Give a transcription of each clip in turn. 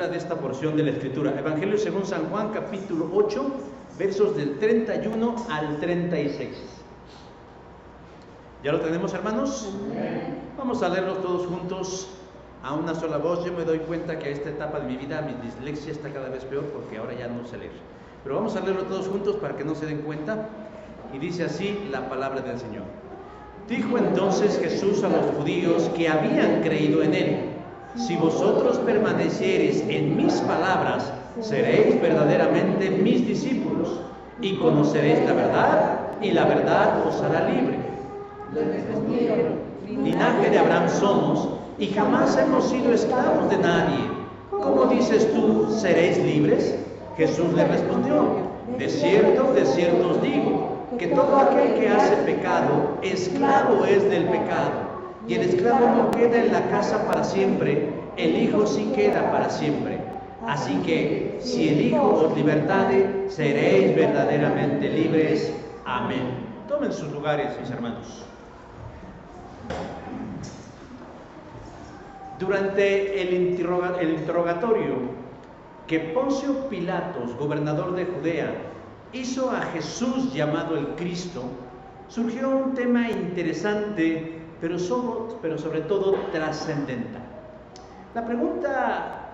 De esta porción de la Escritura, Evangelio según San Juan, capítulo 8, versos del 31 al 36. ¿Ya lo tenemos, hermanos? Vamos a leerlos todos juntos a una sola voz. Yo me doy cuenta que a esta etapa de mi vida mi dislexia está cada vez peor porque ahora ya no sé leer, pero vamos a leerlo todos juntos para que no se den cuenta. Y dice así la palabra del Señor. Dijo entonces Jesús a los judíos que habían creído en él: si vosotros permaneciereis en mis palabras, seréis verdaderamente mis discípulos, y conoceréis la verdad, y la verdad os hará libre. Le respondieron: Linaje de Abraham somos, y jamás hemos sido esclavos de nadie. ¿Cómo dices tú, seréis libres? Jesús le respondió: de cierto os digo, que todo aquel que hace pecado, esclavo es del pecado. Y el esclavo no queda en la casa para siempre, el Hijo sí queda para siempre. Así que, si el Hijo os libertare, seréis verdaderamente libres. Amén. Tomen sus lugares, mis hermanos. Durante el interrogatorio que Poncio Pilatos, gobernador de Judea, hizo a Jesús llamado el Cristo, surgió un tema interesante, pero sobre todo trascendental. La pregunta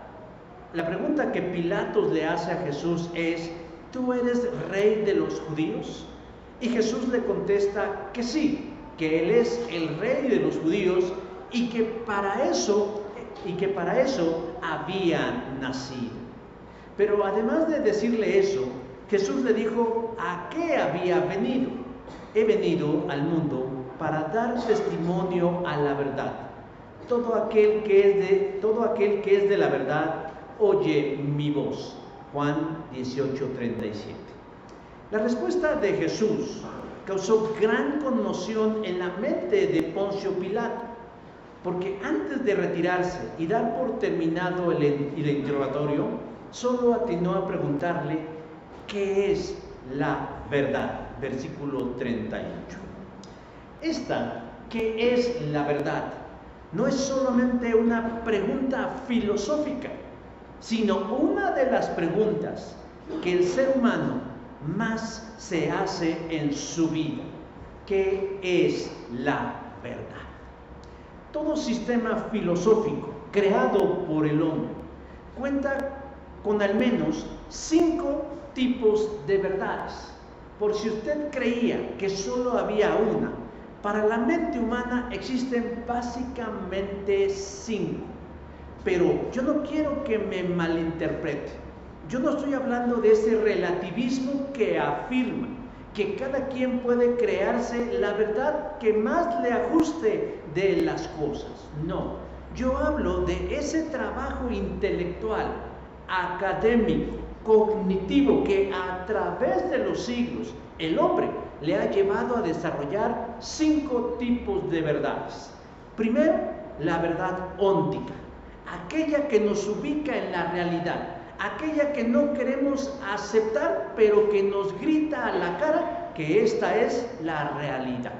que Pilatos le hace a Jesús es: ¿tú eres rey de los judíos? Y Jesús le contesta que sí, que él es el rey de los judíos y que para eso había nacido. Pero además de decirle eso, Jesús le dijo a qué había venido. He venido al mundo para dar testimonio a la verdad. Todo aquel que es de la verdad oye mi voz. Juan 18:37. La respuesta de Jesús causó gran conmoción en la mente de Poncio Pilato, porque antes de retirarse y dar por terminado el interrogatorio, solo atinó a preguntarle: ¿qué es la verdad? Versículo 38. Esta, ¿qué es la verdad?, no es solamente una pregunta filosófica, sino una de las preguntas que el ser humano más se hace en su vida. ¿Qué es la verdad? Todo sistema filosófico creado por el hombre cuenta con al menos 5 tipos de verdades. Por si usted creía que solo había una, para la mente humana existen básicamente 5. Pero yo no quiero que me malinterprete. Yo no estoy hablando de ese relativismo que afirma que cada quien puede crearse la verdad que más le ajuste de las cosas. No, yo hablo de ese trabajo intelectual, académico, cognitivo, que a través de los siglos el hombre le ha llevado a desarrollar 5 tipos de verdades. Primero, la verdad óntica, aquella que nos ubica en la realidad, aquella que no queremos aceptar, pero que nos grita a la cara que esta es la realidad.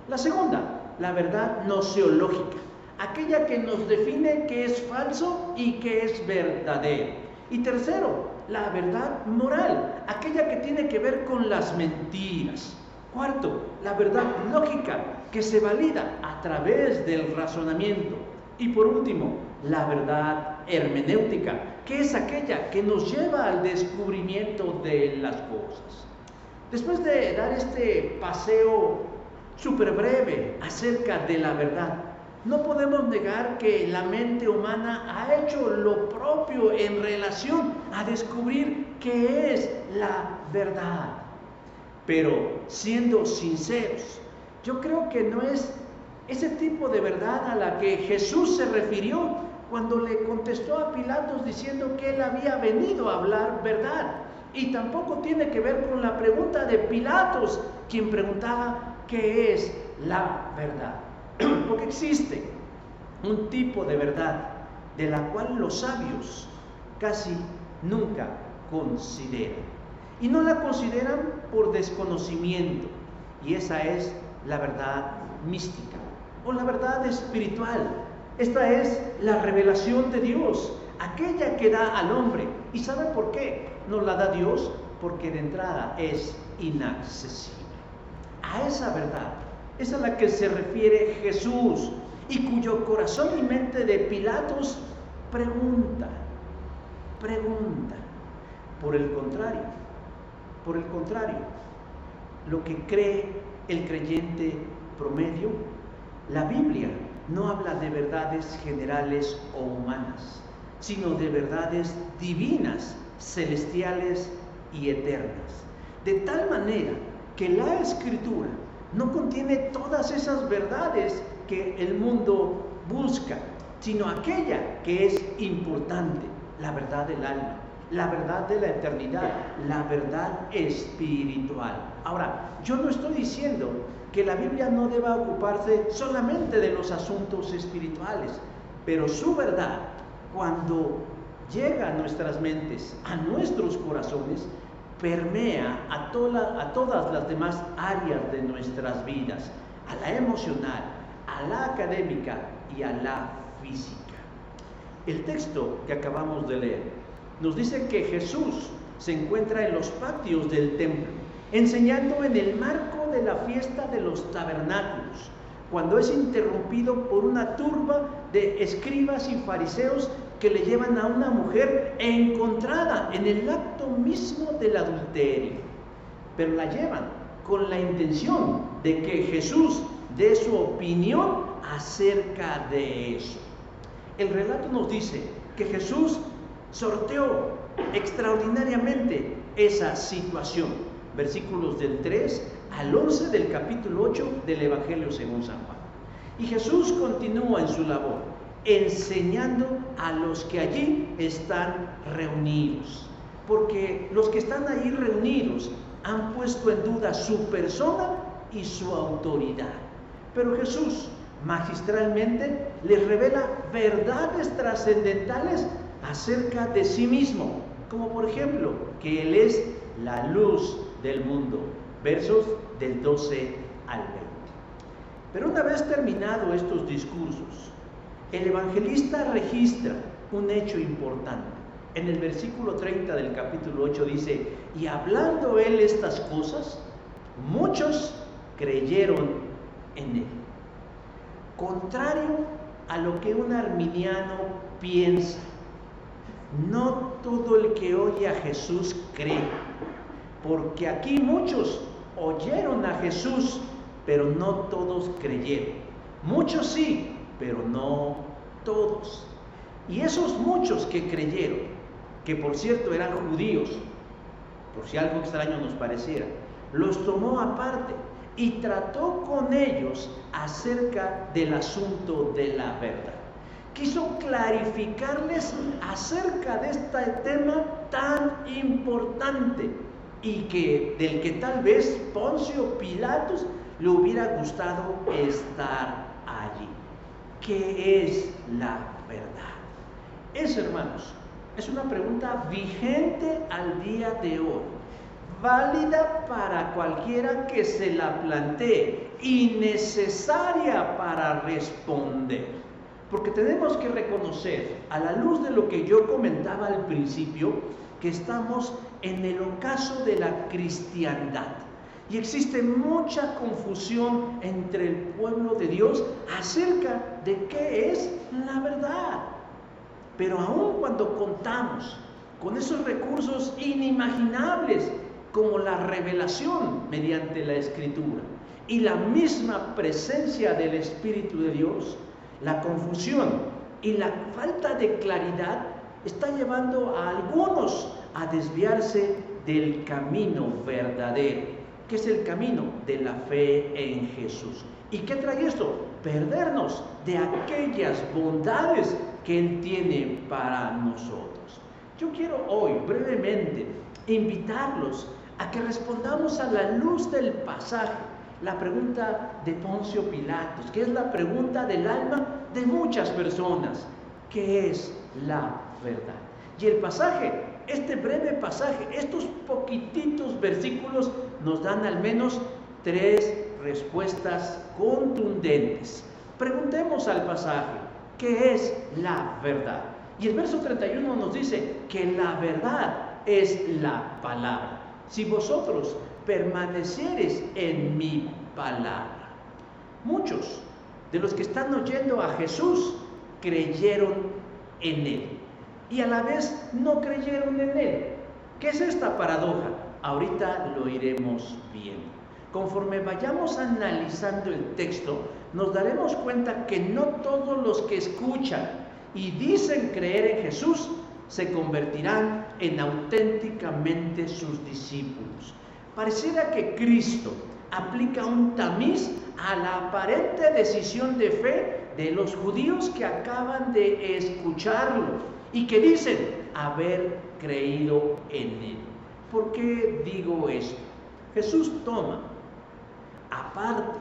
La segunda, la verdad gnoseológica, aquella que nos define qué es falso y qué es verdadero. Y tercero, la verdad moral, aquella que tiene que ver con las mentiras. Cuarto, la verdad lógica, que se valida a través del razonamiento. Y por último, la verdad hermenéutica, que es aquella que nos lleva al descubrimiento de las cosas. Después de dar este paseo súper breve acerca de la verdad, no podemos negar que la mente humana ha hecho lo propio en relación a descubrir qué es la verdad. Pero siendo sinceros, yo creo que no es ese tipo de verdad a la que Jesús se refirió cuando le contestó a Pilatos diciendo que él había venido a hablar verdad. Y tampoco tiene que ver con la pregunta de Pilatos, quien preguntaba qué es la verdad. Porque existe un tipo de verdad de la cual los sabios casi nunca consideran. Y no la consideran por desconocimiento. Y esa es la verdad mística o la verdad espiritual. Esta es la revelación de Dios, aquella que da al hombre. ¿Y sabe por qué nos la da Dios? Porque de entrada es inaccesible. A esa verdad es a la que se refiere Jesús, y cuyo corazón y mente de Pilatos pregunta. Por el contrario, lo que cree el creyente promedio, la Biblia no habla de verdades generales o humanas, sino de verdades divinas, celestiales y eternas. De tal manera que la Escritura no contiene todas esas verdades que el mundo busca, sino aquella que es importante, la verdad del alma, la verdad de la eternidad, la verdad espiritual. Ahora, yo no estoy diciendo que la Biblia no deba ocuparse solamente de los asuntos espirituales, pero su verdad, cuando llega a nuestras mentes, a nuestros corazones, permea a todas las demás áreas de nuestras vidas, a la emocional, a la académica y a la física. El texto que acabamos de leer nos dice que Jesús se encuentra en los patios del templo, enseñando en el marco de la fiesta de los tabernáculos, cuando es interrumpido por una turba de escribas y fariseos que le llevan a una mujer encontrada en el acto mismo del adulterio. Pero la llevan con la intención de que Jesús dé su opinión acerca de eso. El relato nos dice que Jesús sorteó extraordinariamente esa situación. Versículos del 3 al 11 del capítulo 8 del Evangelio según San Juan. Y Jesús continúa en su labor, enseñando a los que allí están reunidos. Porque los que están ahí reunidos han puesto en duda su persona y su autoridad. Pero Jesús magistralmente les revela verdades trascendentales acerca de sí mismo, como por ejemplo que Él es la luz del mundo, versos del 12 al 20. Pero una vez terminado estos discursos, el evangelista registra un hecho importante. En el versículo 30 del capítulo 8 dice: y hablando Él estas cosas, muchos creyeron en Él. Contrario a lo que un arminiano piensa, no todo el que oye a Jesús cree, porque aquí muchos oyeron a Jesús, pero no todos creyeron. Muchos sí, pero no todos. Y esos muchos que creyeron, que por cierto eran judíos, por si algo extraño nos pareciera, los tomó aparte y trató con ellos acerca del asunto de la verdad. Quiso clarificarles acerca de este tema tan importante y del que tal vez Poncio Pilatos le hubiera gustado estar allí. ¿Qué es la verdad? Eso, hermanos, es una pregunta vigente al día de hoy, válida para cualquiera que se la plantee y necesaria para responder. Porque tenemos que reconocer, a la luz de lo que yo comentaba al principio, que estamos en el ocaso de la cristiandad. Y existe mucha confusión entre el pueblo de Dios acerca de qué es la verdad. Pero aun cuando contamos con esos recursos inimaginables como la revelación mediante la Escritura y la misma presencia del Espíritu de Dios, la confusión y la falta de claridad está llevando a algunos a desviarse del camino verdadero, que es el camino de la fe en Jesús. ¿Y qué trae esto? Perdernos de aquellas bondades que Él tiene para nosotros. Yo quiero hoy brevemente invitarlos a que respondamos a la luz del pasaje la pregunta de Poncio Pilatos, que es la pregunta del alma de muchas personas: ¿qué es la verdad? Y el pasaje, este breve pasaje, estos poquititos versículos nos dan al menos 3 respuestas contundentes. Preguntemos al pasaje: ¿qué es la verdad? Y el verso 31 nos dice que la verdad es la palabra. Si vosotros permaneciereis en mi palabra. Muchos de los que están oyendo a Jesús creyeron en Él y a la vez no creyeron en Él. ¿Qué es esta paradoja? Ahorita lo iremos viendo. Conforme vayamos analizando el texto, nos daremos cuenta que no todos los que escuchan y dicen creer en Jesús se convertirán en auténticamente sus discípulos. Pareciera que Cristo aplica un tamiz a la aparente decisión de fe de los judíos que acaban de escucharlo y que dicen haber creído en Él. ¿Por qué digo esto? Jesús toma aparte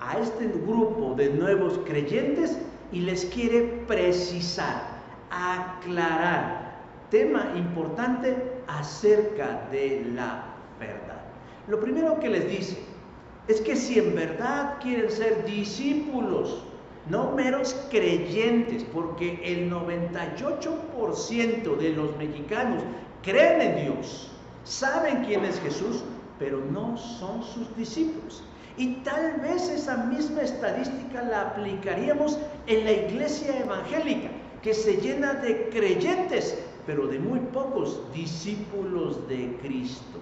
a este grupo de nuevos creyentes y les quiere precisar, aclarar, tema importante acerca de la verdad. Lo primero que les dice es que si en verdad quieren ser discípulos, no meros creyentes, porque el 98% de los mexicanos creen en Dios, saben quién es Jesús, pero no son sus discípulos. Y tal vez esa misma estadística la aplicaríamos en la iglesia evangélica, que se llena de creyentes, pero de muy pocos discípulos de Cristo.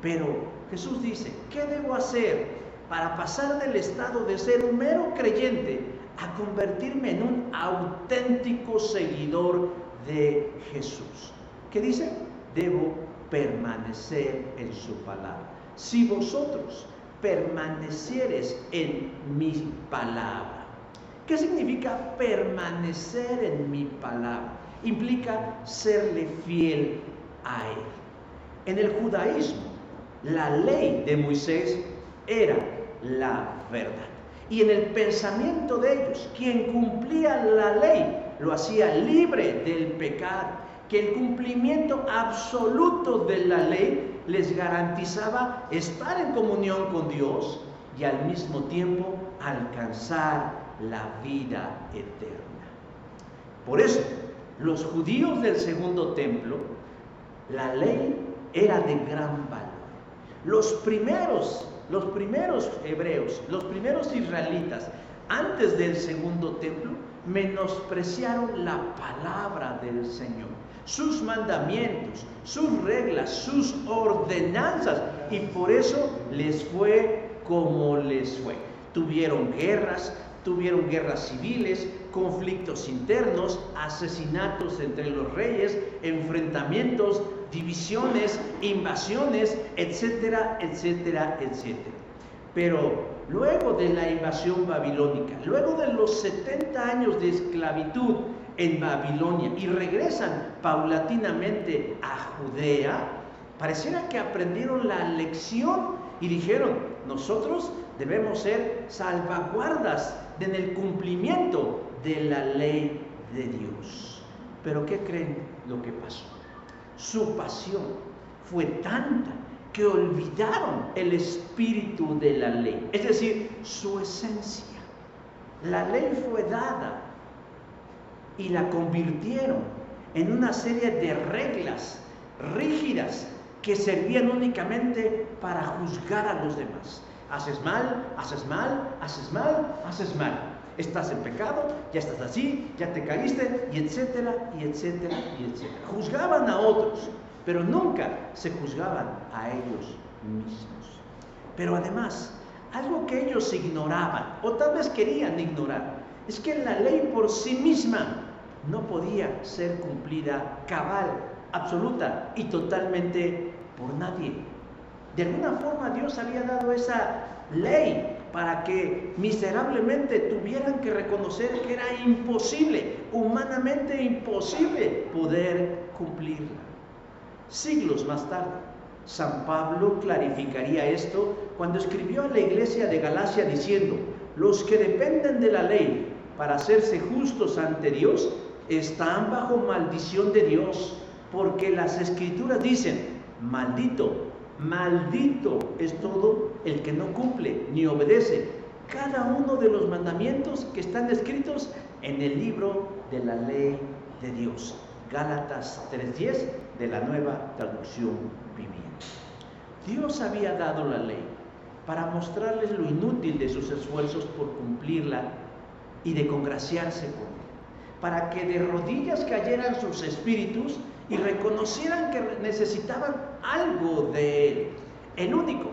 Pero Jesús dice: ¿qué debo hacer para pasar del estado de ser un mero creyente a convertirme en un auténtico seguidor de Jesús? ¿Qué dice? Debo permanecer en su palabra. Si vosotros permanecieres en mi palabra. ¿Qué significa permanecer en mi palabra? Implica serle fiel a Él. En el judaísmo, la ley de Moisés era la verdad. Y en el pensamiento de ellos, quien cumplía la ley lo hacía libre del pecado, que el cumplimiento absoluto de la ley les garantizaba estar en comunión con Dios y al mismo tiempo alcanzar la vida eterna. Por eso, los judíos del segundo templo, la ley era de gran valor. Los primeros hebreos, los primeros israelitas, antes del segundo templo, menospreciaron la palabra del Señor, sus mandamientos, sus reglas, sus ordenanzas, y por eso les fue como les fue. Tuvieron guerras civiles, conflictos internos, asesinatos entre los reyes, enfrentamientos, divisiones, invasiones, etcétera, etcétera, etcétera. Pero luego de la invasión babilónica, luego de los 70 años de esclavitud en Babilonia y regresan paulatinamente a Judea, pareciera que aprendieron la lección y dijeron: nosotros debemos ser salvaguardas en el cumplimiento de la ley de Dios. Pero ¿qué creen lo que pasó? Su pasión fue tanta que olvidaron el espíritu de la ley, es decir, su esencia. La ley fue dada y la convirtieron en una serie de reglas rígidas que servían únicamente para juzgar a los demás. Haces mal, haces mal, haces mal, haces mal. Estás en pecado, ya estás así, ya te caíste, y etcétera, y etcétera, y etcétera. Juzgaban a otros, pero nunca se juzgaban a ellos mismos. Pero además, algo que ellos ignoraban, o tal vez querían ignorar, es que la ley por sí misma no podía ser cumplida cabal, absoluta y totalmente por nadie. De alguna forma Dios había dado esa ley para que miserablemente tuvieran que reconocer que era imposible, humanamente imposible, poder cumplirla. Siglos más tarde, San Pablo clarificaría esto cuando escribió a la iglesia de Galacia diciendo: los que dependen de la ley para hacerse justos ante Dios están bajo maldición de Dios, porque las Escrituras dicen: maldito, maldito es todo el que no cumple ni obedece cada uno de los mandamientos que están escritos en el libro de la ley de Dios. Gálatas 3:10 de la Nueva Traducción Viviente. Dios había dado la ley para mostrarles lo inútil de sus esfuerzos por cumplirla y de congraciarse con él, para que de rodillas cayeran sus espíritus y reconocieran que necesitaban algo de él. El único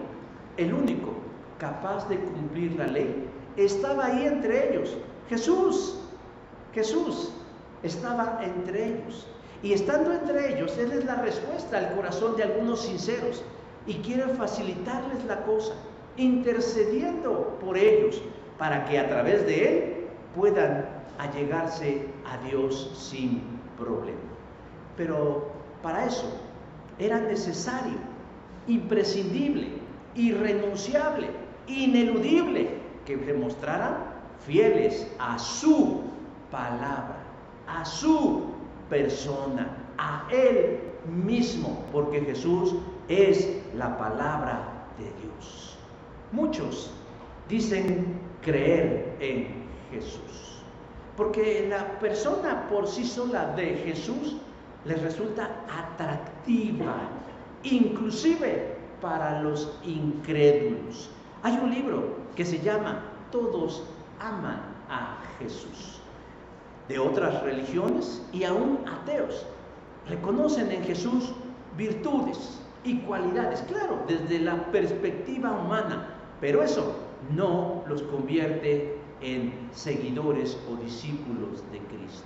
capaz de cumplir la ley estaba ahí entre ellos. Jesús estaba entre ellos. Y estando entre ellos, Él es la respuesta al corazón de algunos sinceros y quiere facilitarles la cosa, intercediendo por ellos para que a través de Él puedan allegarse a Dios sin problema. Pero para eso era necesario, imprescindible, irrenunciable, ineludible, que se mostraran fieles a su palabra, a su persona, a Él mismo, porque Jesús es la palabra de Dios. Muchos dicen creer en Jesús, porque la persona por sí sola de Jesús les resulta atractiva, inclusive para los incrédulos. Hay un libro que se llama Todos aman a Jesús. De otras religiones y aún ateos reconocen en Jesús virtudes y cualidades, claro, desde la perspectiva humana, pero eso no los convierte en seguidores o discípulos de Cristo.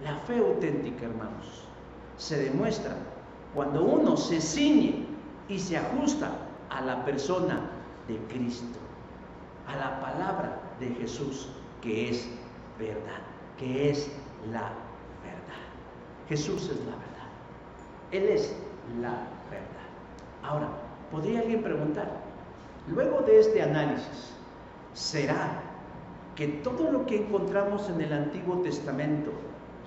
La fe auténtica, hermanos, se demuestra cuando uno se ciñe y se ajusta a la persona de Cristo, a la palabra de Jesús, que es verdad, que es la verdad. Jesús es la verdad. Él es la verdad. Ahora, podría alguien preguntar, luego de este análisis, ¿será que todo lo que encontramos en el Antiguo Testamento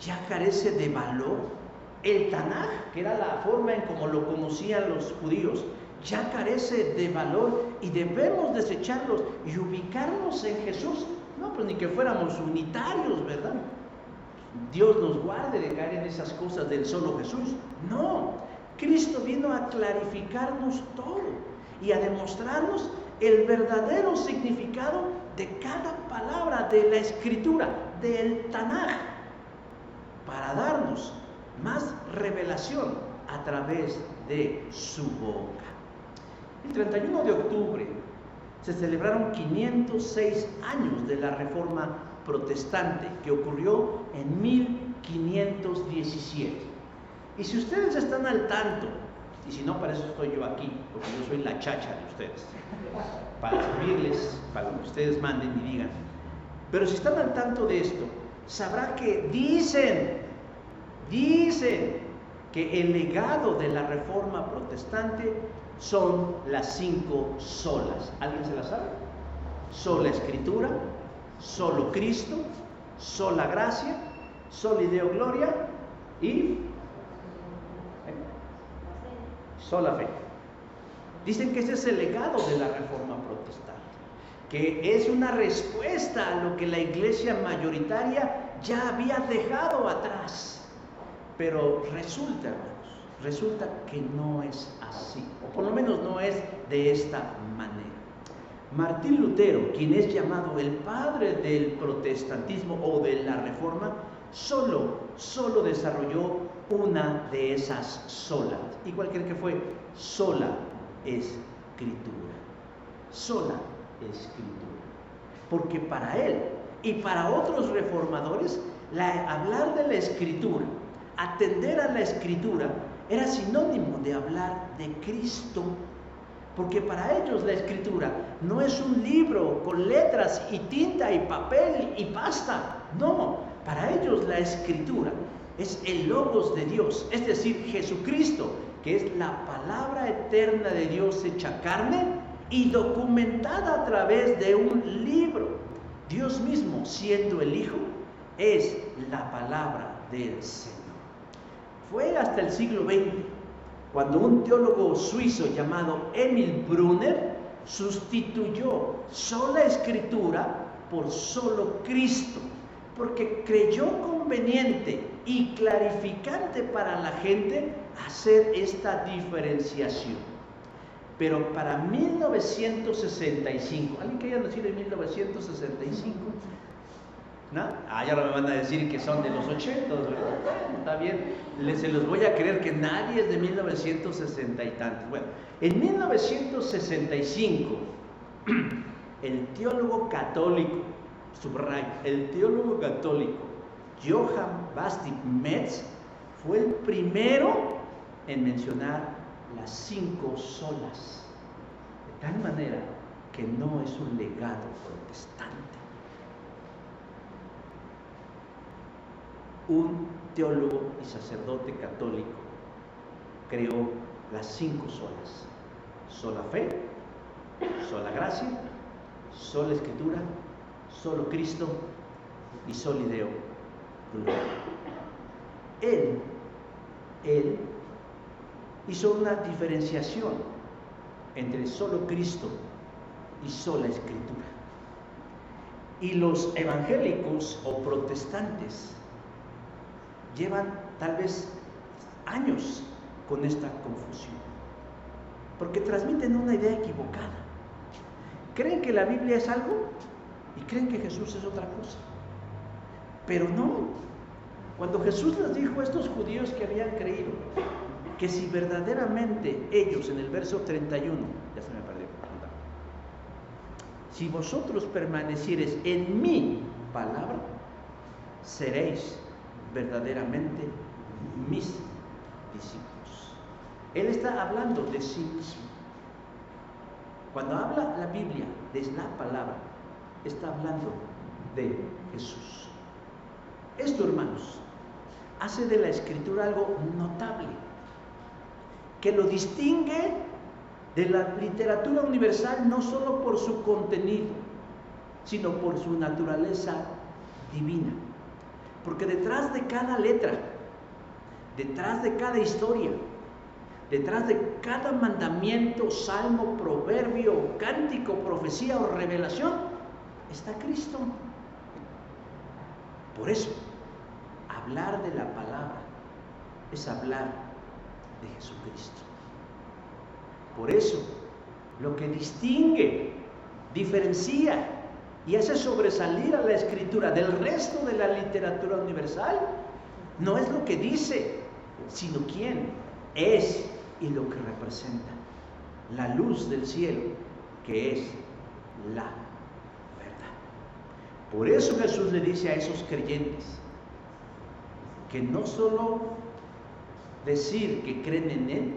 ya carece de valor? El Tanaj, que era la forma en como lo conocían los judíos, ya carece de valor y debemos desecharlos y ubicarnos en Jesús. No, pues ni que fuéramos unitarios, ¿verdad? Dios nos guarde de caer en esas cosas del solo Jesús. No, Cristo vino a clarificarnos todo y a demostrarnos el verdadero significado de cada palabra de la Escritura, del Tanaj, para darnos más revelación a través de su boca. El 31 de octubre se celebraron 506 años de la Reforma Protestante, que ocurrió en 1517. Y si ustedes están al tanto, y si no, para eso estoy yo aquí, porque yo soy la chacha de ustedes, para servirles, para lo que ustedes manden y digan. Pero si están al tanto de esto, sabrá que dicen que el legado de la Reforma Protestante son las 5 solas. ¿Alguien se las sabe? Sola Escritura, solo Cristo, sola gracia, sola Deo Gloria y sola fe. Dicen que ese es el legado de la Reforma Protestante, que es una respuesta a lo que la iglesia mayoritaria ya había dejado atrás. Pero resulta, hermanos, resulta que no es así, o por lo menos no es de esta manera. Martín Lutero, quien es llamado el padre del protestantismo o de la Reforma, solo desarrolló una de esas solas. ¿Y cuál creen que fue? Sola Escritura. Sola Escritura. Porque para él y para otros reformadores, hablar de la Escritura, atender a la Escritura, era sinónimo de hablar de Cristo, Porque para ellos la Escritura no es un libro con letras y tinta y papel y pasta. No, para ellos la Escritura es el Logos de Dios, es decir, Jesucristo, que es la palabra eterna de Dios hecha carne y documentada a través de un libro. Dios mismo, siendo el Hijo, es la palabra del Señor. Fue hasta el siglo XX cuando un teólogo suizo llamado Emil Brunner sustituyó sola Escritura por solo Cristo, porque creyó conveniente y clarificante para la gente hacer esta diferenciación. Pero para 1965, ¿alguien quería decir en 1965? ¿No? Ya no me van a decir que son de los 80, ¿verdad? Bueno, está bien, se los voy a creer que nadie es de 1960 y tantos. Bueno, en 1965, el teólogo católico, subrayo, el teólogo católico Johann Baptist Metz fue el primero en mencionar las 5 solas, de tal manera que no es un legado protestante. Un teólogo y sacerdote católico creó las 5 solas: sola fe, sola gracia, sola Escritura, solo Cristo y soli Deo Gloria. Él hizo una diferenciación entre solo Cristo y sola Escritura. Y los evangélicos o protestantes llevan tal vez años con esta confusión, porque transmiten una idea equivocada. Creen que la Biblia es algo y creen que Jesús es otra cosa, pero no. Cuando Jesús les dijo a estos judíos que habían creído que si verdaderamente ellos, en el verso 31, ya se me perdió, si vosotros permaneciereis en mi palabra, seréis verdaderamente mis discípulos. Él está hablando de sí mismo. Cuando habla la Biblia de la palabra, está hablando de Jesús. Esto, hermanos, hace de la Escritura algo notable, que lo distingue de la literatura universal no solo por su contenido, sino por su naturaleza divina. Porque detrás de cada letra, detrás de cada historia, detrás de cada mandamiento, salmo, proverbio, cántico, profecía o revelación, está Cristo. Por eso, hablar de la palabra es hablar de Jesucristo. Por eso, lo que distingue, diferencia y hace sobresalir a la Escritura del resto de la literatura universal no es lo que dice, sino quién es y lo que representa: la luz del cielo, que es la verdad. Por eso Jesús le dice a esos creyentes que no solo decir que creen en Él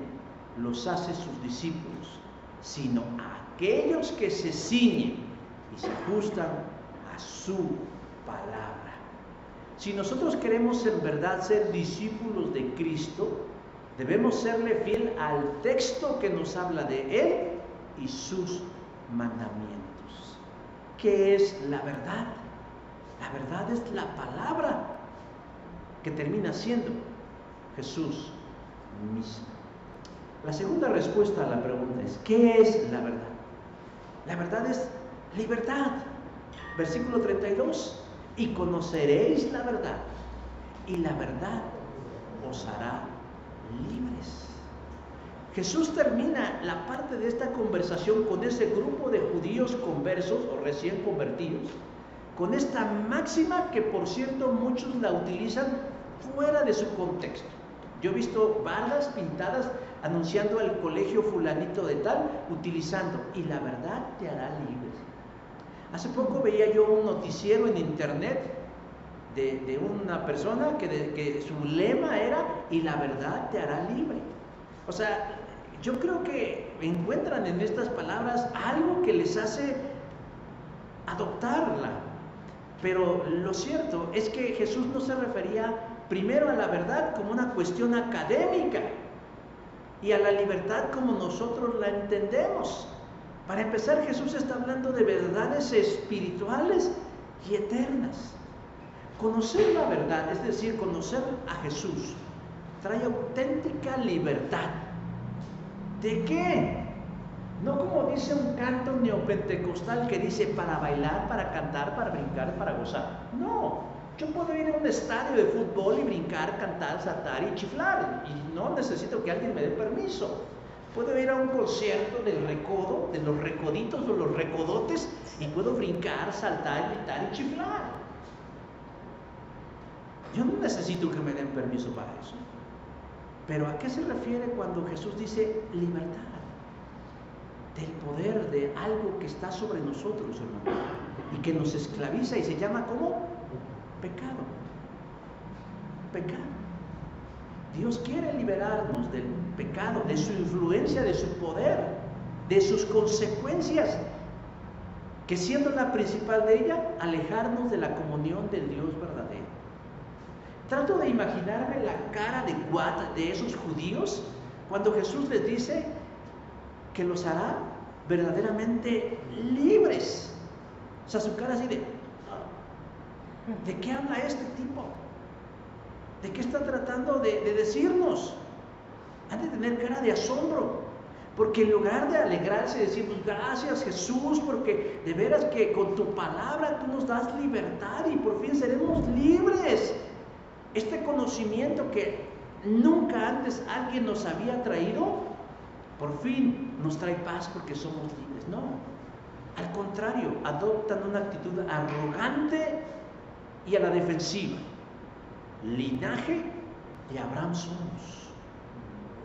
los hace sus discípulos, sino a aquellos que se ciñen y se ajustan a su palabra. Si nosotros queremos en verdad ser discípulos de Cristo, debemos serle fiel al texto que nos habla de Él y sus mandamientos. ¿Qué es la verdad? La verdad es la palabra, que termina siendo Jesús mismo. La segunda respuesta a la pregunta es: ¿qué es la verdad? La verdad es libertad. Versículo 32: y conoceréis la verdad, y la verdad os hará libres. Jesús termina la parte de esta conversación con ese grupo de judíos conversos o recién convertidos, con esta máxima que, por cierto, muchos la utilizan fuera de su contexto. Yo he visto bardas pintadas anunciando al colegio fulanito de tal, utilizando: y la verdad te hará libre. Hace poco veía yo un noticiero en internet de una persona que su lema era: y la verdad te hará libre. O sea, yo creo que encuentran en estas palabras algo que les hace adoptarla. Pero lo cierto es que Jesús no se refería primero a la verdad como una cuestión académica y a la libertad como nosotros la entendemos. Para empezar, Jesús está hablando de verdades espirituales y eternas. Conocer la verdad, es decir, conocer a Jesús, trae auténtica libertad. ¿De qué? No como dice un canto neopentecostal que dice para bailar, para cantar, para brincar, para gozar. No, yo puedo ir a un estadio de fútbol y brincar, cantar, saltar y chiflar. Y no necesito que alguien me dé permiso. Puedo ir a un concierto del recodo, de los recoditos o los recodotes, y puedo brincar, saltar, gritar y chiflar. Yo no necesito que me den permiso para eso. Pero ¿a qué se refiere cuando Jesús dice libertad? Del poder de algo que está sobre nosotros, hermano, y que nos esclaviza y se llama ¿cómo? Pecado. Pecado. Dios quiere liberarnos del pecado, de su influencia, de su poder, de sus consecuencias, que siendo la principal de ella, alejarnos de la comunión del Dios verdadero. Trato de imaginarme la cara de esos judíos cuando Jesús les dice que los hará verdaderamente libres. O sea, su cara así ¿de qué habla este tipo? ¿De qué está tratando de decirnos? Han de tener cara de asombro, porque en lugar de alegrarse y decir, pues gracias Jesús, porque de veras que con tu palabra tú nos das libertad y por fin seremos libres. Este conocimiento que nunca antes alguien nos había traído, por fin nos trae paz porque somos libres. No, al contrario, adoptan una actitud arrogante y a la defensiva. Linaje de Abraham somos.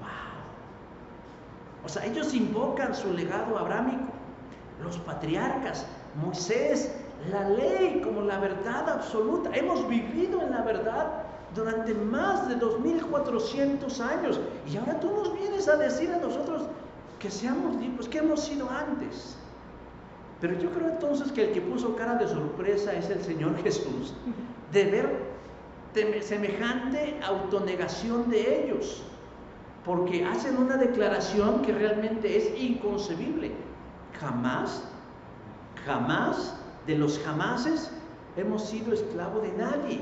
¡Wow! O sea, ellos invocan su legado abrámico, los patriarcas, Moisés, la ley como la verdad absoluta. Hemos vivido en la verdad durante más de 2400 años y ahora tú nos vienes a decir a nosotros que seamos libres, que hemos sido antes. Pero yo creo entonces que el que puso cara de sorpresa es el Señor Jesús, de ver semejante autonegación de ellos, porque hacen una declaración que realmente es inconcebible. Jamás de los jamases hemos sido esclavos de nadie.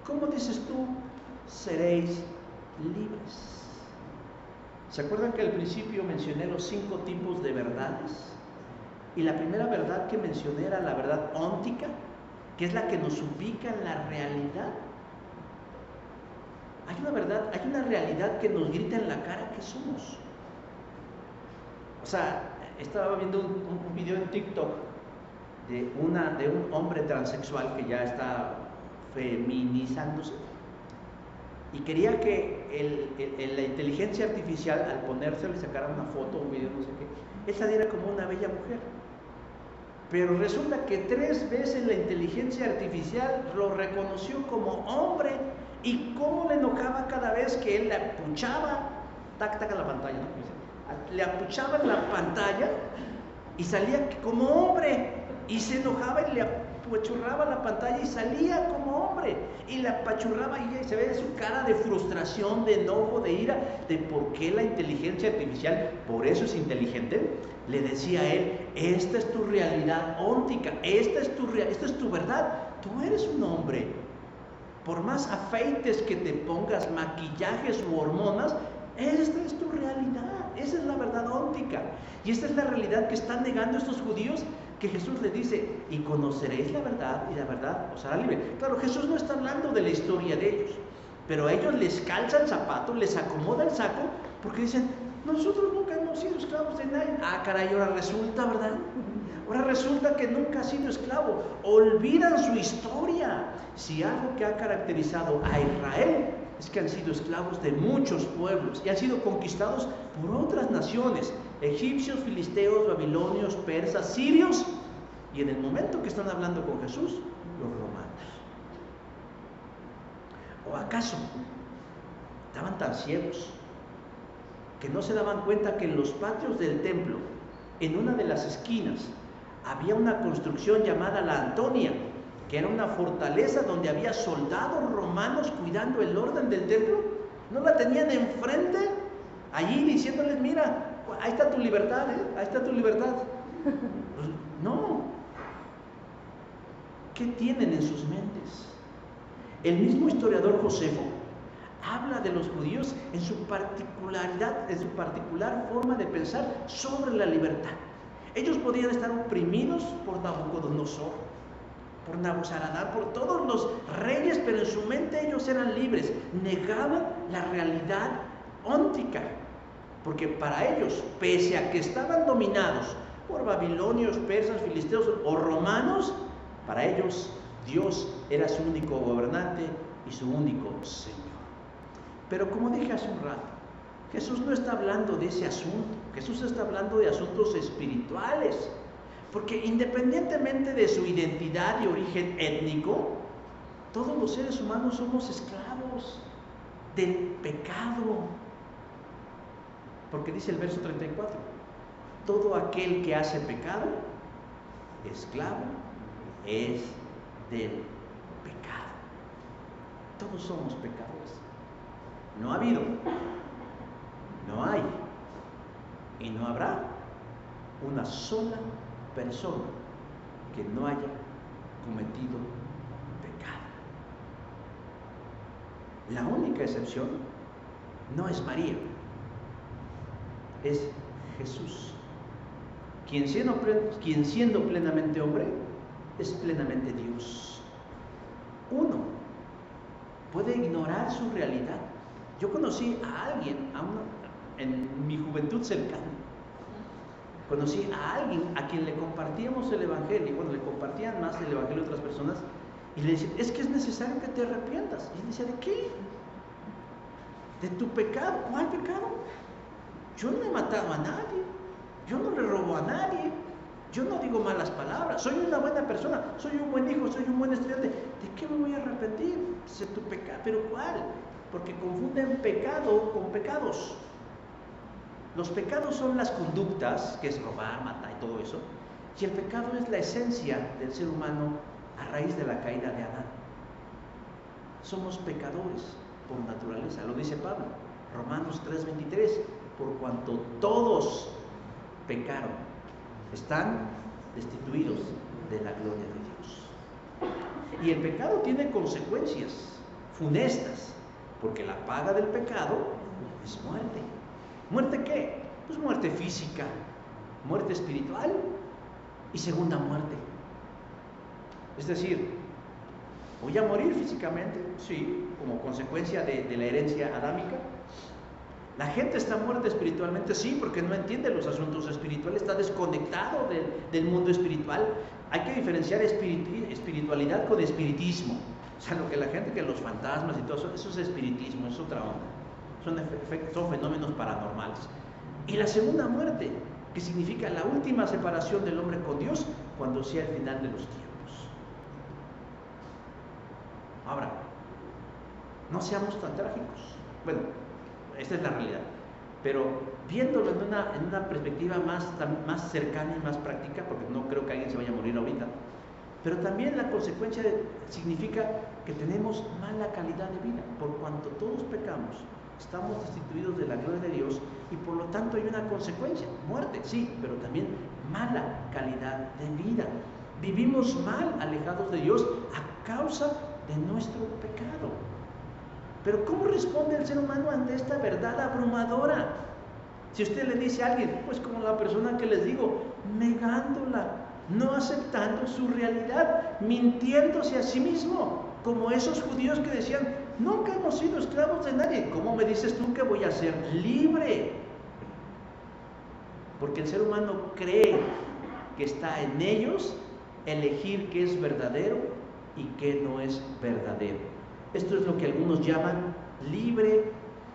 ¿Cómo dices tú? Seréis libres. ¿Se acuerdan que al principio mencioné los 5 tipos de verdades? Y la primera verdad que mencioné era la verdad óntica, que es la que nos ubica en la realidad. Hay una verdad, hay una realidad que nos grita en la cara que somos. O sea, estaba viendo un video en TikTok de un hombre transexual que ya está feminizándose y quería que la inteligencia artificial, al ponérselo y sacara una foto, un video, no sé qué, él saliera como una bella mujer. Pero resulta que 3 veces la inteligencia artificial lo reconoció como hombre. Y cómo le enojaba cada vez que él le apuchaba, tac a la pantalla, ¿no? Le apuchaba en la pantalla y salía como hombre, y se enojaba y le apachurraba la pantalla y salía como hombre, y le apachurraba y se ve su cara de frustración, de enojo, de ira, de por qué la inteligencia artificial, por eso es inteligente, le decía a él, esta es tu realidad óntica, esta es tu verdad, tú eres un hombre. Por más afeites que te pongas, maquillajes u hormonas, esta es tu realidad, esa es la verdad óntica. Y esta es la realidad que están negando estos judíos, que Jesús les dice, y conoceréis la verdad, y la verdad os hará libre. Claro, Jesús no está hablando de la historia de ellos, pero a ellos les calza el zapato, les acomoda el saco, porque dicen, nosotros nunca hemos sido esclavos de nadie. Ah, caray, ahora resulta, ¿verdad? Ahora resulta que nunca ha sido esclavo. Olvidan su historia. Si algo que ha caracterizado a Israel es que han sido esclavos de muchos pueblos y han sido conquistados por otras naciones, egipcios, filisteos, babilonios, persas, sirios, y en el momento que están hablando con Jesús, los romanos. ¿O acaso estaban tan ciegos que no se daban cuenta que en los patios del templo, en una de las esquinas, había una construcción llamada la Antonia, que era una fortaleza donde había soldados romanos cuidando el orden del templo. No la tenían enfrente, allí diciéndoles, mira, ahí está tu libertad, ahí está tu libertad. Pues, no. ¿Qué tienen en sus mentes? El mismo historiador Josefo habla de los judíos en su particularidad, en su particular forma de pensar sobre la libertad. Ellos podían estar oprimidos por Nabucodonosor, por Nabuzaradán, por todos los reyes, pero en su mente ellos eran libres. Negaban la realidad óntica, porque para ellos, pese a que estaban dominados por babilonios, persas, filisteos o romanos, para ellos Dios era su único gobernante y su único Señor. Pero como dije hace un rato, Jesús no está hablando de ese asunto. Jesús está hablando de asuntos espirituales, porque independientemente de su identidad y origen étnico, todos los seres humanos somos esclavos del pecado. Porque dice el verso 34, todo aquel que hace pecado, esclavo es del pecado. Todos somos pecadores. No ha habido, no hay y no habrá una sola persona que no haya cometido pecado. La única excepción no es María, es Jesús, quien siendo plenamente hombre, es plenamente Dios. Uno puede ignorar su realidad. Yo conocí a alguien, en mi juventud cercana, conocí a alguien a quien le compartíamos el Evangelio, bueno, le compartían más el Evangelio a otras personas, y le decían, es que es necesario que te arrepientas. Y él decía, ¿de qué? ¿De tu pecado? ¿Cuál pecado? Yo no he matado a nadie, yo no le robo a nadie, yo no digo malas palabras, soy una buena persona, soy un buen hijo, soy un buen estudiante. ¿De qué me voy a arrepentir? Dice, tu pecado, ¿pero cuál? Porque confunden pecado con pecados. Los pecados son las conductas, que es robar, matar y todo eso, y el pecado es la esencia del ser humano a raíz de la caída de Adán. Somos pecadores por naturaleza, lo dice Pablo, Romanos 3:23, por cuanto todos pecaron, están destituidos de la gloria de Dios. Y el pecado tiene consecuencias funestas, porque la paga del pecado es muerte. ¿Muerte qué? Pues muerte física, muerte espiritual y segunda muerte. Es decir, ¿voy a morir físicamente? Sí, como consecuencia de la herencia adámica. ¿La gente está muerta espiritualmente? Sí, porque no entiende los asuntos espirituales, está desconectado del mundo espiritual. Hay que diferenciar espiritualidad con espiritismo. O sea, lo que la gente, que los fantasmas y todo eso, eso es espiritismo, es otra onda. Son fenómenos paranormales. Y la segunda muerte, que significa la última separación del hombre con Dios, cuando sea el final de los tiempos. Ahora, no seamos tan trágicos. Bueno, esta es la realidad. Pero viéndolo en una perspectiva más cercana y más práctica, porque no creo que alguien se vaya a morir ahorita, pero también la consecuencia significa que tenemos mala calidad de vida, por cuanto todos pecamos, estamos destituidos de la gloria de Dios y por lo tanto hay una consecuencia, muerte, sí, pero también mala calidad de vida. Vivimos mal, alejados de Dios a causa de nuestro pecado. Pero ¿cómo responde el ser humano ante esta verdad abrumadora? Si usted le dice a alguien, pues como la persona que les digo, negándola, no aceptando su realidad, mintiéndose a sí mismo, como esos judíos que decían, nunca hemos sido esclavos de nadie. ¿Cómo me dices tú que voy a ser libre? Porque el ser humano cree que está en ellos elegir qué es verdadero y qué no es verdadero. Esto es lo que algunos llaman libre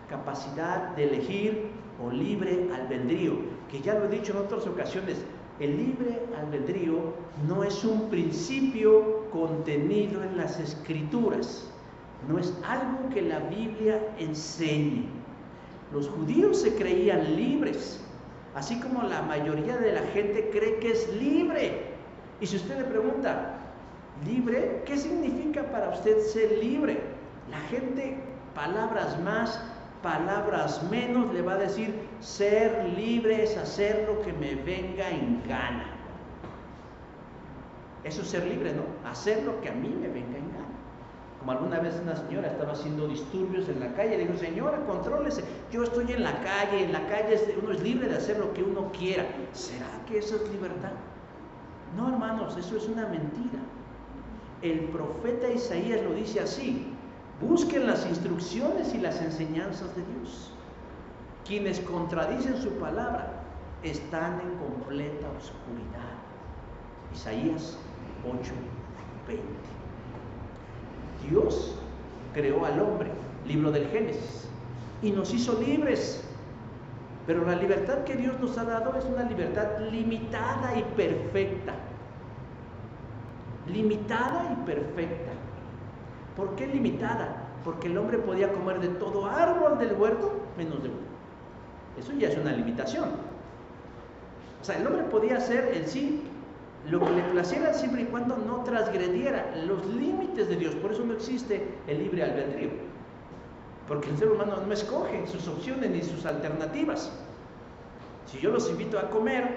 capacidad de elegir o libre albedrío, que ya lo he dicho en otras ocasiones. El libre albedrío no es un principio contenido en las Escrituras, no es algo que la Biblia enseñe. Los judíos se creían libres, así como la mayoría de la gente cree que es libre. Y si usted le pregunta, ¿libre? ¿Qué significa para usted ser libre? La gente, palabras más, palabras menos, le va a decir, ser libre es hacer lo que me venga en gana. Eso es ser libre, ¿no? Hacer lo que a mí me venga en gana. Como alguna vez una señora estaba haciendo disturbios en la calle, le dijo, señora, contrólese, yo estoy en la calle uno es libre de hacer lo que uno quiera. ¿Será que eso es libertad? No, hermanos, eso es una mentira. El profeta Isaías lo dice así: busquen las instrucciones y las enseñanzas de Dios. Quienes contradicen su palabra están en completa oscuridad. Isaías 8:20. Dios creó al hombre, libro del Génesis, y nos hizo libres. Pero la libertad que Dios nos ha dado es una libertad limitada y perfecta. Limitada y perfecta. ¿Por qué limitada? Porque el hombre podía comer de todo árbol del huerto, menos de uno. Eso ya es una limitación. O sea, el hombre podía hacer en sí lo que le placiera siempre y cuando no transgrediera los límites de Dios. Por eso no existe el libre albedrío. Porque el ser humano no escoge sus opciones ni sus alternativas. Si yo los invito a comer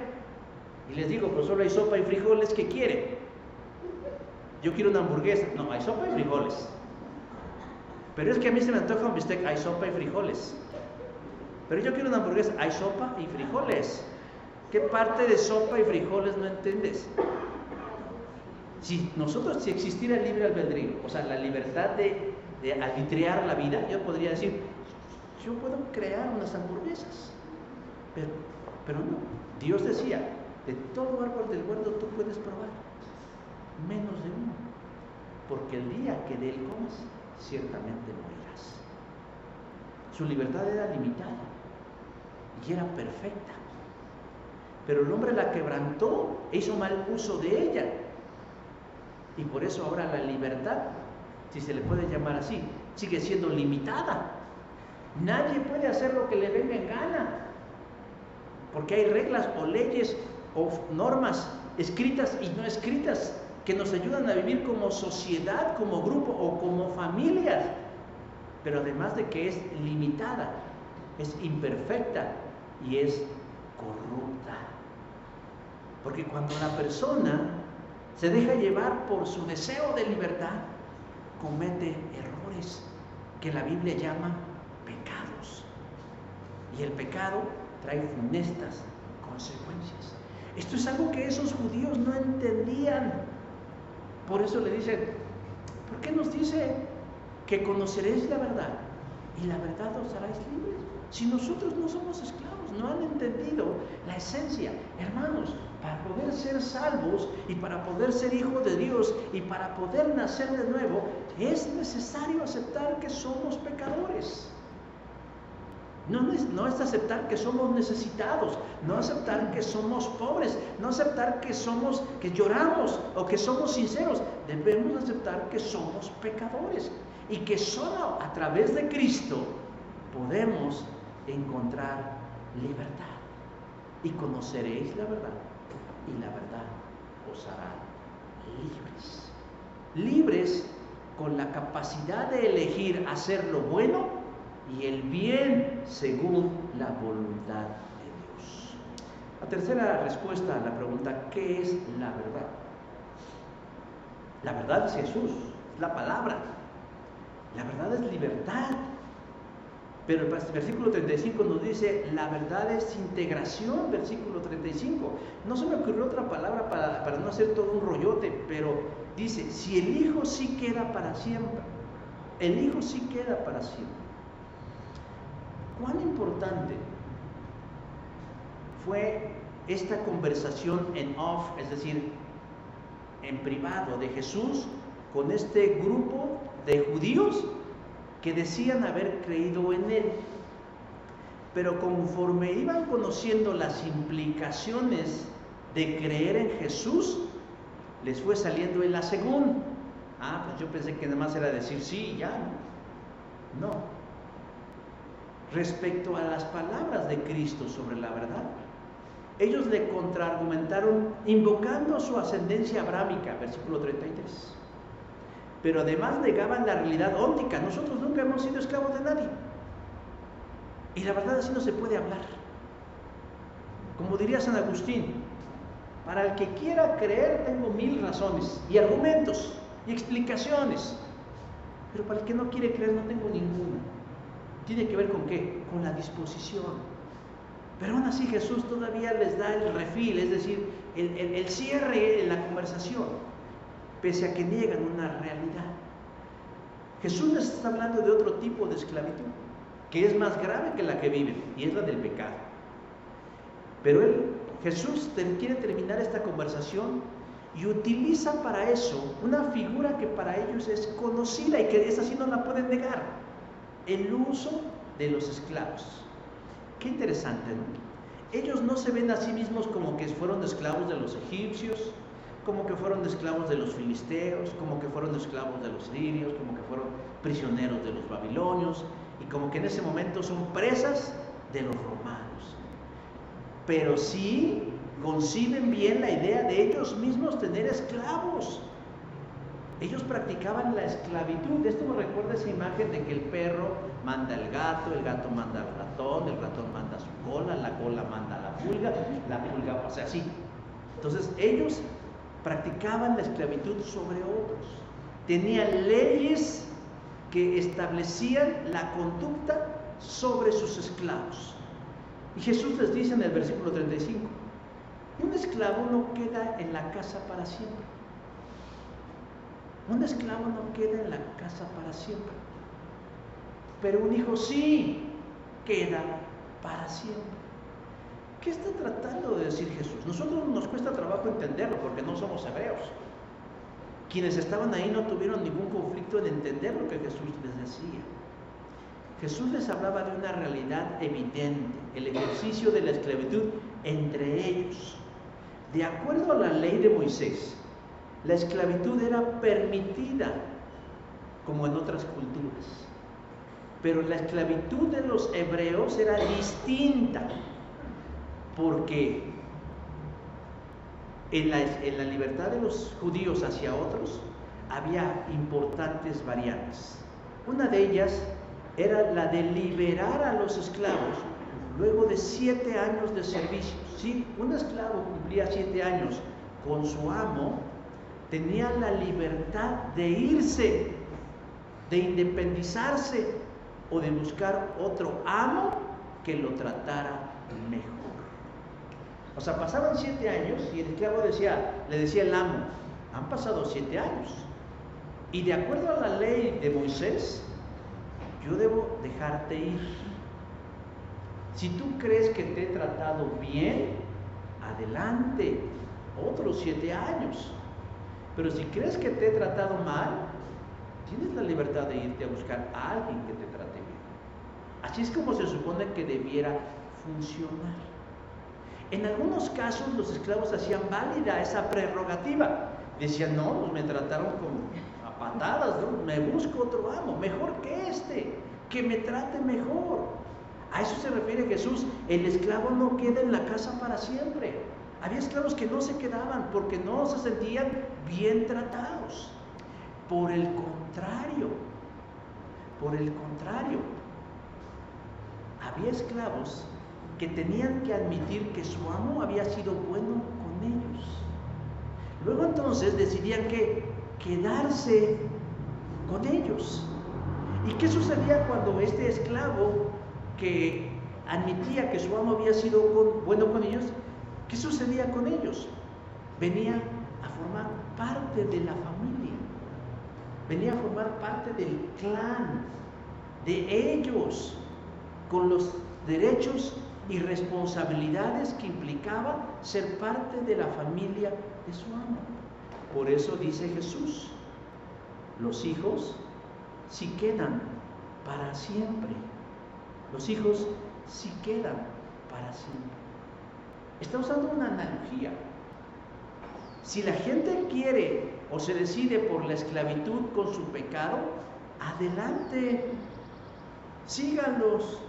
y les digo, pues solo hay sopa y frijoles, ¿qué quieren? Yo quiero una hamburguesa. No, hay sopa y frijoles. Pero es que a mí se me antoja un bistec, hay sopa y frijoles. Pero yo quiero una hamburguesa, hay sopa y frijoles. ¿Qué parte de sopa y frijoles no entiendes? Si existiera el libre albedrío, o sea, la libertad de arbitrar la vida, yo podría decir, yo puedo crear unas hamburguesas. Pero no. Dios decía, de todo árbol del huerto tú puedes probar, menos de uno, porque el día que de él comas, ciertamente morirás. Su libertad era limitada y era perfecta. Pero el hombre la quebrantó e hizo mal uso de ella. Y por eso ahora la libertad, si se le puede llamar así, sigue siendo limitada. Nadie puede hacer lo que le venga en gana. Porque hay reglas o leyes o normas escritas y no escritas que nos ayudan a vivir como sociedad, como grupo o como familias. Pero además de que es limitada, es imperfecta y es corrupta. Porque cuando la persona se deja llevar por su deseo de libertad, comete errores que la Biblia llama pecados. Y el pecado trae funestas consecuencias. Esto es algo que esos judíos no entendían. Por eso le dicen, ¿por qué nos dice que conoceréis la verdad y la verdad os haráis libres? Si nosotros no somos esclavos, no han entendido la esencia. Hermanos, para poder ser salvos y para poder ser hijos de Dios y para poder nacer de nuevo, es necesario aceptar que somos pecadores. No es aceptar que somos necesitados, no aceptar que somos pobres, no aceptar que lloramos o que somos sinceros. Debemos aceptar que somos pecadores y que solo a través de Cristo podemos encontrar libertad. Y conoceréis la verdad, y la verdad os hará libres. Libres con la capacidad de elegir hacer lo bueno y el bien según la voluntad de Dios. La tercera respuesta a la pregunta, ¿qué es la verdad? La verdad es Jesús, es la palabra. La verdad es libertad. Pero el versículo 35 nos dice, la verdad es integración, versículo 35. No se me ocurrió otra palabra para no hacer todo un rollote, pero dice, si el Hijo sí queda para siempre, el Hijo sí queda para siempre. ¿Cuán importante fue esta conversación en off, es decir, en privado de Jesús con este grupo de judíos que decían haber creído en Él? Pero conforme iban conociendo las implicaciones de creer en Jesús, les fue saliendo el asegún. Pues yo pensé que nada más era decir sí y ya, ¿no? respecto a las palabras de Cristo sobre la verdad. Ellos le contraargumentaron invocando su ascendencia abrámica, versículo 33. Pero además negaban la realidad óntica. Nosotros nunca hemos sido esclavos de nadie. Y la verdad así no se puede hablar. Como diría San Agustín, para el que quiera creer tengo 1000 razones y argumentos y explicaciones. Pero para el que no quiere creer no tengo ninguna. ¿Tiene que ver con qué? Con la disposición. Pero aún así Jesús todavía les da el refil, es decir, el cierre en la conversación, pese a que niegan una realidad. Jesús les está hablando de otro tipo de esclavitud, que es más grave que la que viven, y es la del pecado. Pero Jesús quiere terminar esta conversación y utiliza para eso una figura que para ellos es conocida y que esa sí no la pueden negar: el uso de los esclavos. Qué interesante, ¿no? Ellos no se ven a sí mismos como que fueron esclavos de los egipcios, como que fueron esclavos de los filisteos, como que fueron esclavos de los sirios, como que fueron prisioneros de los babilonios, y como que en ese momento son presas de los romanos. Pero sí conciben bien la idea de ellos mismos tener esclavos. Ellos practicaban la esclavitud. Esto me recuerda esa imagen de que el perro manda al gato, el gato manda al ratón, el ratón manda su cola, la cola manda a la pulga o sea, así. Entonces ellos practicaban la esclavitud sobre otros. Tenían leyes que establecían la conducta sobre sus esclavos. Y Jesús les dice en el versículo 35, un esclavo no queda en la casa para siempre. Un esclavo no queda en la casa para siempre, pero un hijo sí queda para siempre. ¿Qué está tratando de decir Jesús? Nosotros nos cuesta trabajo entenderlo porque no somos hebreos. Quienes estaban ahí no tuvieron ningún conflicto en entender lo que Jesús les decía. Jesús les hablaba de una realidad evidente, el ejercicio de la esclavitud entre ellos. De acuerdo a la ley de Moisés, la esclavitud era permitida, como en otras culturas, pero la esclavitud de los hebreos era distinta, porque en la libertad de los judíos hacia otros había importantes variantes. Una de ellas era la de liberar a los esclavos luego de 7 años de servicio. Si un esclavo cumplía 7 años con su amo, tenía la libertad de irse, de independizarse o de buscar otro amo que lo tratara mejor. O sea, pasaban 7 años y el esclavo le decía el amo, han pasado 7 años. Y de acuerdo a la ley de Moisés, yo debo dejarte ir. Si tú crees que te he tratado bien, adelante, otros 7 años. Pero si crees que te he tratado mal, tienes la libertad de irte a buscar a alguien que te trate bien. Así es como se supone que debiera funcionar. En algunos casos los esclavos hacían válida esa prerrogativa. Decían, no, pues me trataron a patadas, ¿no? Me busco otro amo, mejor que este, que me trate mejor. A eso se refiere Jesús. El esclavo no queda en la casa para siempre. Había esclavos que no se quedaban porque no se sentían bien tratados. Por el contrario, había esclavos que tenían que admitir que su amo había sido bueno con ellos. Luego entonces decidían que quedarse con ellos. ¿Y qué sucedía cuando este esclavo que admitía que su amo había sido bueno con ellos? ¿Qué sucedía con ellos? Venía a formar parte de la familia, venía a formar parte del clan, de ellos, con los derechos y responsabilidades que implicaba ser parte de la familia de su amo. Por eso dice Jesús, los hijos sí quedan para siempre. Los hijos sí quedan para siempre. Está usando una analogía. Si la gente quiere o se decide por la esclavitud con su pecado, adelante, síganlos.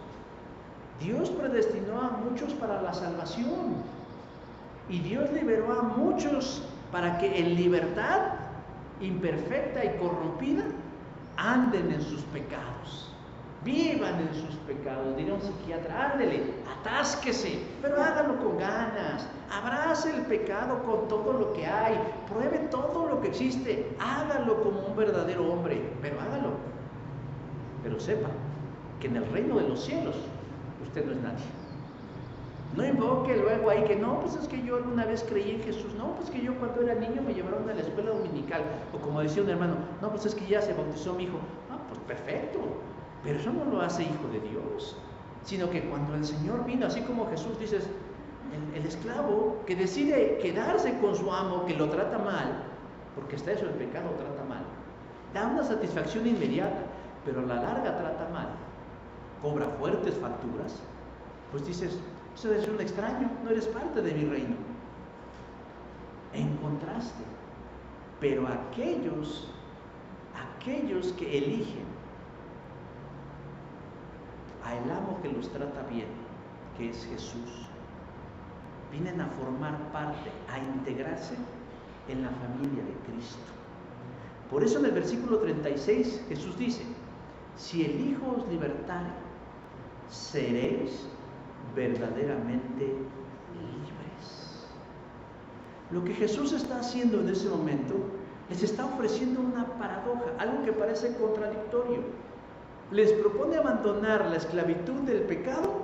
Dios predestinó a muchos para la salvación. Y Dios liberó a muchos para que en libertad imperfecta y corrompida anden en sus pecados, vivan en sus pecados. Diría un psiquiatra: ándele, atásquese, pero hágalo con ganas, abrace el pecado con todo lo que hay, pruebe todo lo que existe, hágalo como un verdadero hombre, pero hágalo. Pero sepa que en el reino de los cielos usted no es nadie. No invoque luego ahí que no, pues es que yo alguna vez creí en Jesús. No, pues que yo cuando era niño me llevaron a la escuela dominical. O como decía un hermano: no, pues es que ya se bautizó mi hijo. Ah, pues perfecto. Pero eso no lo hace hijo de Dios. Sino que cuando el Señor vino, así como Jesús, dices, el esclavo que decide quedarse con su amo, que lo trata mal, porque hasta eso el pecado trata mal, da una satisfacción inmediata, pero a la larga trata mal, cobra fuertes facturas. Pues dices: eso es un extraño, no eres parte de mi reino. En contraste, pero aquellos que eligen al amo que los trata bien, que es Jesús, vienen a formar parte, a integrarse en la familia de Cristo. Por eso en el versículo 36 Jesús dice: si el Hijo os libertare, seréis verdaderamente libres. Lo que Jesús está haciendo en ese momento, les está ofreciendo una paradoja, algo que parece contradictorio. Les propone abandonar la esclavitud del pecado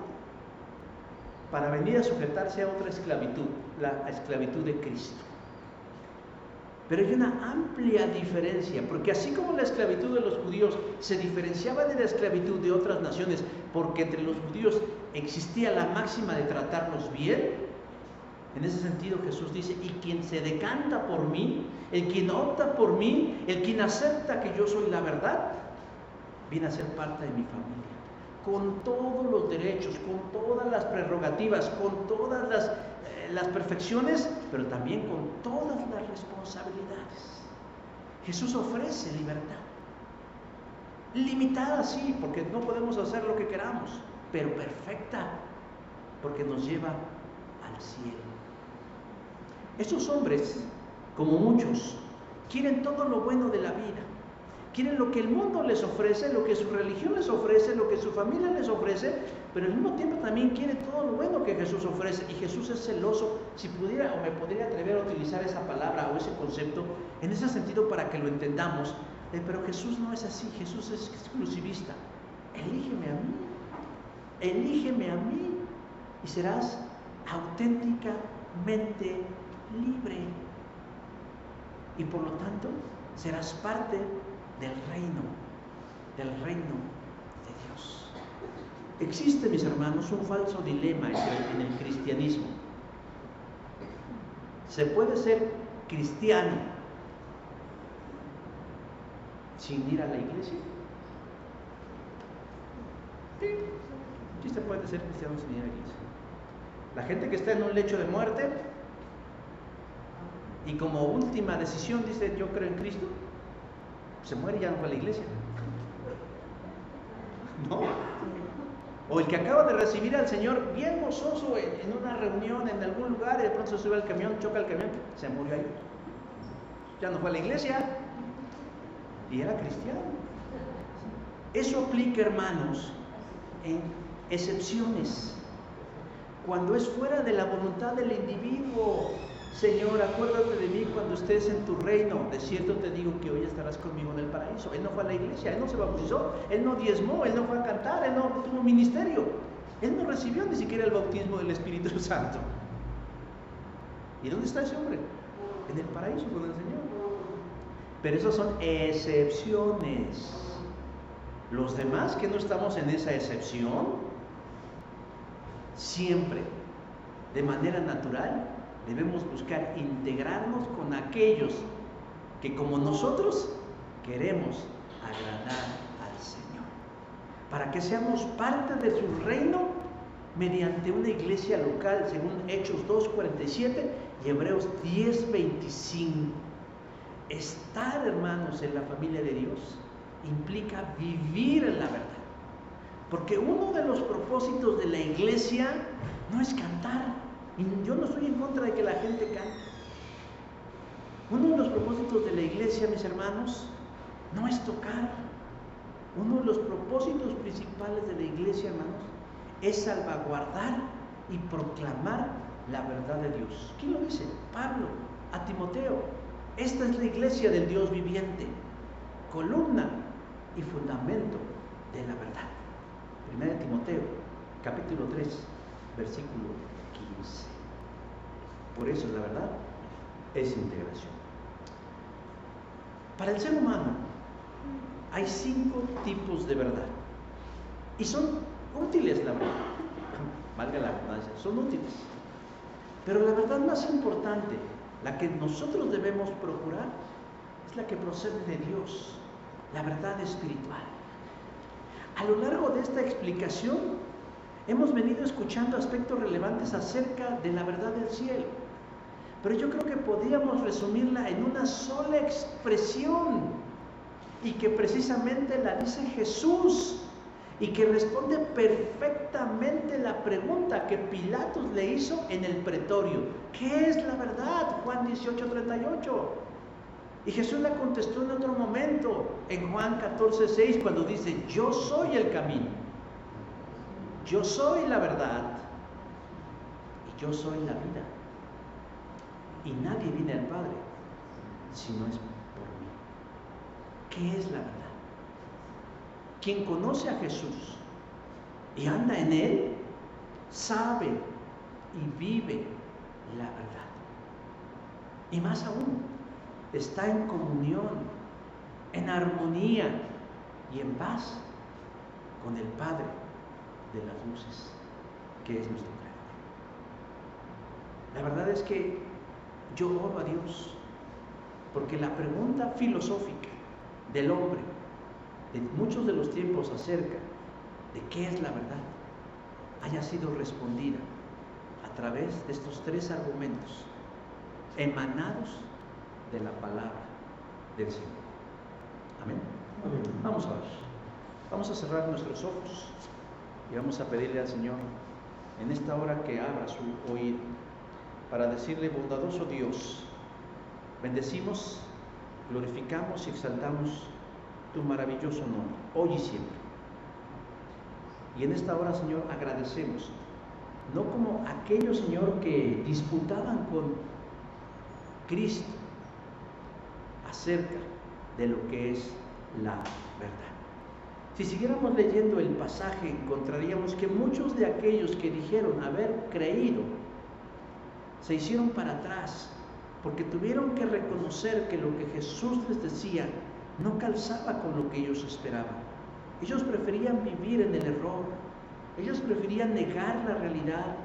para venir a sujetarse a otra esclavitud, la esclavitud de Cristo. Pero hay una amplia diferencia, porque así como la esclavitud de los judíos se diferenciaba de la esclavitud de otras naciones, porque entre los judíos existía la máxima de tratarlos bien, en ese sentido Jesús dice: y quien se decanta por mí, el quien opta por mí, el quien acepta que yo soy la verdad, viene a ser parte de mi familia, con todos los derechos, con todas las prerrogativas, con todas las perfecciones, pero también con todas las responsabilidades. Jesús ofrece libertad, limitada sí, porque no podemos hacer lo que queramos, pero perfecta, porque nos lleva al cielo. Estos hombres, como muchos, quieren todo lo bueno de la vida, quieren lo que el mundo les ofrece, lo que su religión les ofrece, lo que su familia les ofrece, pero al mismo tiempo también quieren todo lo bueno que Jesús ofrece. Y Jesús es celoso, si pudiera o me podría atrever a utilizar esa palabra o ese concepto en ese sentido para que lo entendamos, pero Jesús no es así. Jesús es exclusivista. Elígeme a mí y serás auténticamente libre, y por lo tanto serás parte del reino de Dios. Existe, mis hermanos, un falso dilema en el cristianismo. Se puede ser cristiano sin ir a la iglesia. Sí se puede ser cristiano sin ir a la iglesia. La gente que está en un lecho de muerte y como última decisión dice: yo creo en Cristo, se muere y ya no fue a la iglesia. No. O el que acaba de recibir al Señor bien gozoso en una reunión, en algún lugar, y de pronto se sube al camión, choca el camión, se murió ahí. Ya no fue a la iglesia y era cristiano. Eso aplica, hermanos, en excepciones, cuando es fuera de la voluntad del individuo. Señor, acuérdate de mí cuando estés en tu reino. De cierto te digo que hoy estarás conmigo en el paraíso. Él no fue a la iglesia, él no se bautizó, él no diezmó, él no fue a cantar, él no tuvo ministerio, él no recibió ni siquiera el bautismo del Espíritu Santo. ¿Y dónde está ese hombre? En el paraíso con el Señor. Pero esas son excepciones. Los demás que no estamos en esa excepción, siempre, de manera natural, debemos buscar integrarnos con aquellos que, como nosotros, queremos agradar al Señor, para que seamos parte de su reino mediante una iglesia local, según Hechos 2:47 y Hebreos 10:25. Estar, hermanos, en la familia de Dios implica vivir en la verdad, Porque uno de los propósitos de la iglesia no es cantar. Y yo no estoy en contra de que la gente cante. Uno de los propósitos de la iglesia, mis hermanos, no es tocar. Uno de los propósitos principales de la iglesia, hermanos, es salvaguardar y proclamar la verdad de Dios. ¿Quién lo dice? Pablo a Timoteo. Esta es la iglesia del Dios viviente, columna y fundamento de la verdad. 1 Timoteo, capítulo 3, versículo 15. Por eso la verdad es integración. Para el ser humano hay 5 tipos de verdad. Y son útiles, la verdad. Valga la redundancia, son útiles. Pero la verdad más importante, la que nosotros debemos procurar, es la que procede de Dios, la verdad espiritual. A lo largo de esta explicación, hemos venido escuchando aspectos relevantes acerca de la verdad del cielo. Pero yo creo que podríamos resumirla en una sola expresión, y que precisamente la dice Jesús, y que responde perfectamente la pregunta que Pilatos le hizo en el pretorio: ¿qué es la verdad? Juan 18:38. Y Jesús la contestó en otro momento, en Juan 14:6, cuando dice: yo soy el camino, yo soy la verdad y yo soy la vida, y nadie viene al Padre si no es por mí. ¿Qué es la verdad? Quien conoce a Jesús y anda en Él, sabe y vive la verdad. Y más aún, está en comunión, en armonía y en paz con el Padre de las luces, que es nuestro Creador. La verdad es que yo oro a Dios porque la pregunta filosófica del hombre de muchos de los tiempos acerca de qué es la verdad haya sido respondida a través de estos 3 argumentos emanados de la palabra del Señor. Amén. Amén. Vamos a ver. Vamos a cerrar nuestros ojos y vamos a pedirle al Señor en esta hora que abra su oído para decirle: bondadoso Dios, bendecimos, glorificamos y exaltamos tu maravilloso nombre, hoy y siempre. Y en esta hora, Señor, agradecemos, no como aquellos, Señor, que disputaban con Cristo acerca de lo que es la verdad. Si siguiéramos leyendo el pasaje, encontraríamos que muchos de aquellos que dijeron haber creído se hicieron para atrás, porque tuvieron que reconocer que lo que Jesús les decía no calzaba con lo que ellos esperaban. Ellos preferían vivir en el error, ellos preferían negar la realidad,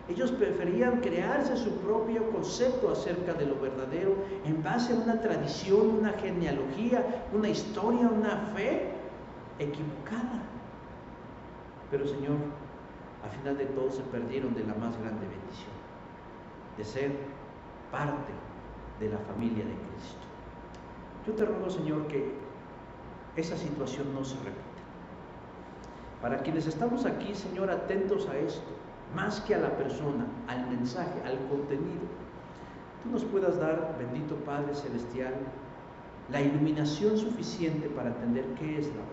ellos preferían crearse su propio concepto acerca de lo verdadero en base a una tradición, una genealogía, una historia, una fe equivocada. Pero, Señor, al final de todo se perdieron de la más grande bendición, de ser parte de la familia de Cristo. Yo te ruego, Señor, que esa situación no se repita. Para quienes estamos aquí, Señor, atentos a esto, más que a la persona, al mensaje, al contenido, tú nos puedas dar, bendito Padre Celestial, la iluminación suficiente para entender qué es la verdad.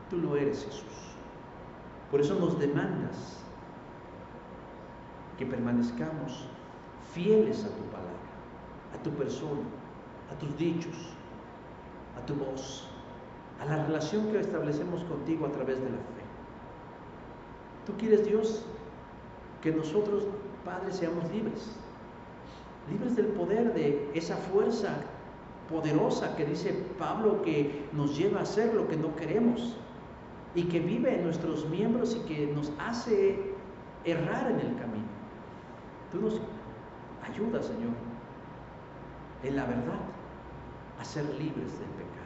Tú lo eres, Jesús. Por eso nos demandas que permanezcamos fieles a tu palabra, a tu persona, a tus dichos, a tu voz, a la relación que establecemos contigo a través de la fe. Tú quieres, Dios, que nosotros, Padre, seamos libres, libres del poder de esa fuerza poderosa que dice Pablo que nos lleva a hacer lo que no queremos y que vive en nuestros miembros y que nos hace errar en el camino. Tú nos ayudas, Señor, en la verdad, a ser libres del pecado.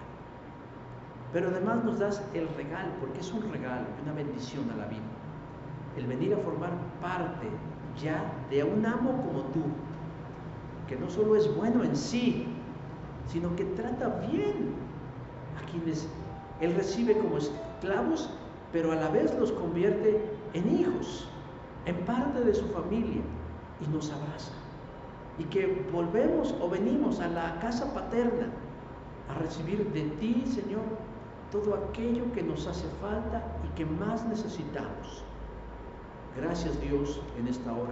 Pero además nos das el regalo, porque es un regalo, una bendición a la vida, el venir a formar parte ya de un amo como tú, que no solo es bueno en sí, sino que trata bien a quienes Él recibe como esclavos pero a la vez los convierte en hijos, en parte de su familia, y nos abraza. Y que volvemos o venimos a la casa paterna a recibir de ti, Señor, todo aquello que nos hace falta y que más necesitamos. Gracias, Dios, en esta hora,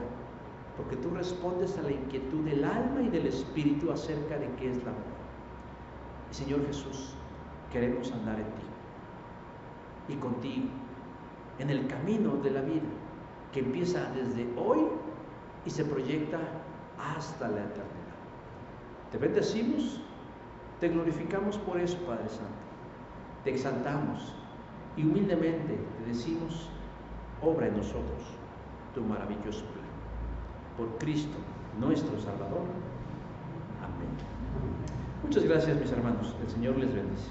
porque tú respondes a la inquietud del alma y del espíritu acerca de qué es la vida. Y Señor Jesús, queremos andar en ti y contigo, en el camino de la vida, que empieza desde hoy y se proyecta hasta la eternidad. Te bendecimos, te glorificamos por eso, Padre Santo. Te exaltamos y humildemente te decimos: obra en nosotros tu maravilloso plan. Por Cristo, nuestro Salvador. Amén. Muchas gracias, mis hermanos. El Señor les bendice.